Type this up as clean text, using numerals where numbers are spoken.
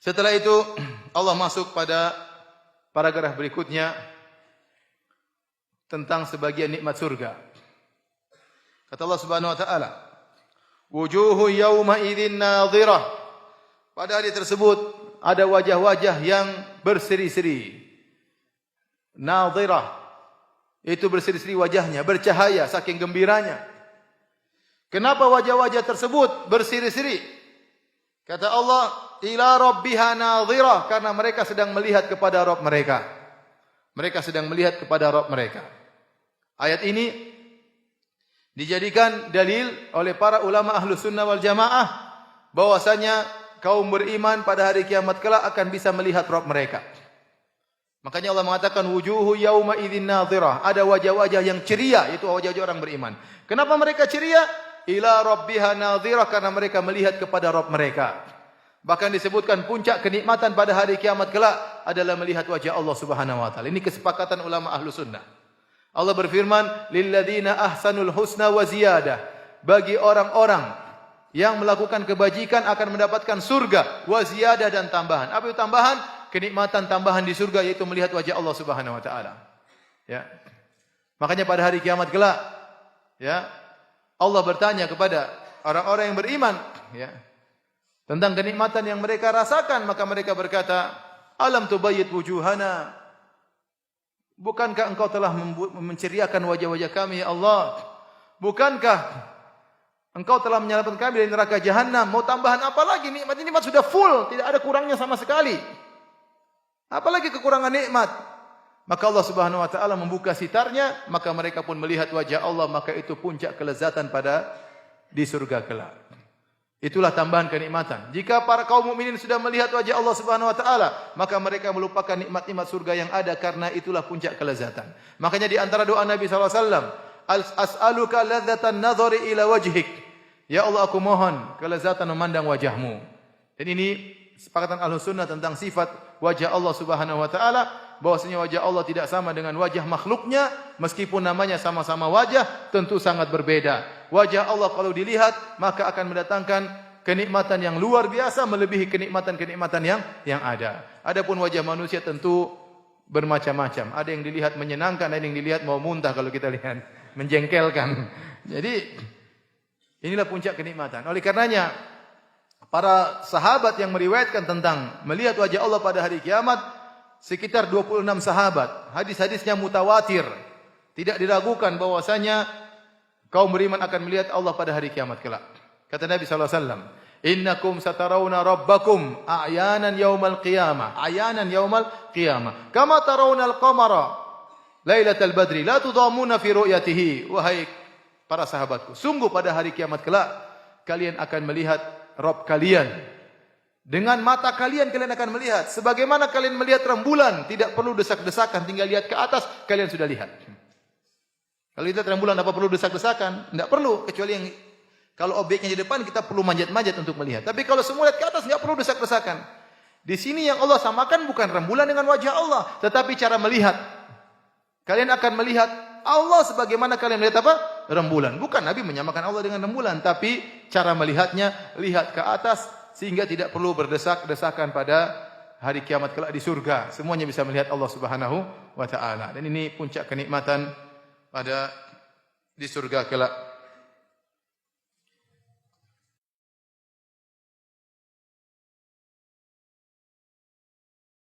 Setelah itu Allah masuk pada paragraf berikutnya tentang sebagian nikmat surga. Kata Allah Subhanahu wa taala, "Wujuhu yawma idzin nadhirah." Pada hari tersebut ada wajah-wajah yang berseri-seri. Nadhirah itu berseri-seri wajahnya, bercahaya saking gembiranya. Kenapa wajah-wajah tersebut berseri-seri? Kata Allah, ila rabbiha nadhirah, karena mereka sedang melihat kepada Rabb mereka. Mereka sedang melihat kepada Rabb mereka. Ayat ini dijadikan dalil oleh para ulama Ahlus Sunnah wal Jamaah bahwasanya kaum beriman pada hari kiamat kelak akan bisa melihat Rabb mereka. Makanya Allah mengatakan wujuhu yauma idzin nadhirah, ada wajah-wajah yang ceria, itu wajah-wajah orang beriman. Kenapa mereka ceria? Ila rabbiha nadhirah, karena mereka melihat kepada Rabb mereka. Bahkan disebutkan puncak kenikmatan pada hari kiamat kelak adalah melihat wajah Allah Subhanahu wa taala. Ini kesepakatan ulama Ahlus Sunnah. Allah berfirman, lilladzina ahsanul husna wa ziyadah. Bagi orang-orang yang melakukan kebajikan akan mendapatkan surga wa ziyadah, dan tambahan. Apa itu tambahan? Kenikmatan tambahan di surga, yaitu melihat wajah Allah Subhanahu wa taala. Ya. Makanya pada hari kiamat kelak, ya, Allah bertanya kepada orang-orang yang beriman, ya, tentang kenikmatan yang mereka rasakan, maka mereka berkata, alam tubayyit wujuhana, bukankah engkau telah menceriakan wajah-wajah kami ya Allah? Bukankah engkau telah menyelamatkan kami dari neraka jahanam? Mau tambahan apa lagi? Nikmat sudah full, tidak ada kurangnya sama sekali. Apalagi kekurangan nikmat? Maka Allah Subhanahu wa taala membuka sitarnya, maka mereka pun melihat wajah Allah, maka itu puncak kelezatan pada di surga kelak. Itulah tambahan kenikmatan. Jika para kaum mukminin sudah melihat wajah Allah Subhanahu wa taala, maka mereka melupakan nikmat-nikmat surga yang ada, karena itulah puncak kelezatan. Makanya di antara doa Nabi sallallahu alaihi wasallam, as'aluka ladzatan nadhari ila wajhik. Ya Allah, aku mohon kelezatan memandang wajahmu. Dan ini sepakatan Ahlus Sunnah tentang sifat wajah Allah Subhanahu wa taala, bahwasanya wajah Allah tidak sama dengan wajah makhluknya, meskipun namanya sama-sama wajah, tentu sangat berbeda. Wajah Allah kalau dilihat maka akan mendatangkan kenikmatan yang luar biasa, melebihi kenikmatan-kenikmatan yang ada. Adapun wajah manusia tentu bermacam-macam. Ada yang dilihat menyenangkan, ada yang dilihat mau muntah kalau kita lihat, menjengkelkan. Jadi inilah puncak kenikmatan. Oleh karenanya para sahabat yang meriwayatkan tentang melihat wajah Allah pada hari kiamat sekitar 26 sahabat. Hadis-hadisnya mutawatir. Tidak diragukan bahwasanya kaum beriman akan melihat Allah pada hari kiamat kelak. Kata Nabi sallallahu alaihi wasallam, "Innakum satarawna rabbakum a'yanan yaumal qiyamah." A'yanan yaumal qiyamah. Kama tarawnal qamara lailatal badri la tudamuna fi ru'yatihi. Wahai para sahabatku, sungguh pada hari kiamat kelak kalian akan melihat Rabb kalian. Dengan mata kalian akan melihat. Sebagaimana kalian melihat rembulan, tidak perlu desak-desakan, tinggal lihat ke atas, kalian sudah lihat. Kalau lihat rembulan, apa perlu desak-desakan? Tidak perlu, kecuali yang kalau objeknya di depan, kita perlu manjat-manjat untuk melihat. Tapi kalau semua lihat ke atas, tidak perlu desak-desakan. Di sini yang Allah samakan bukan rembulan dengan wajah Allah, tetapi cara melihat. Kalian akan melihat Allah sebagaimana kalian melihat apa? Rembulan. Bukan Nabi menyamakan Allah dengan rembulan, tapi cara melihatnya, lihat ke atas, sehingga tidak perlu berdesak-desakan pada hari kiamat kelak di surga. Semuanya bisa melihat Allah Subhanahu wa taala. Dan ini puncak kenikmatan pada di surga kelak.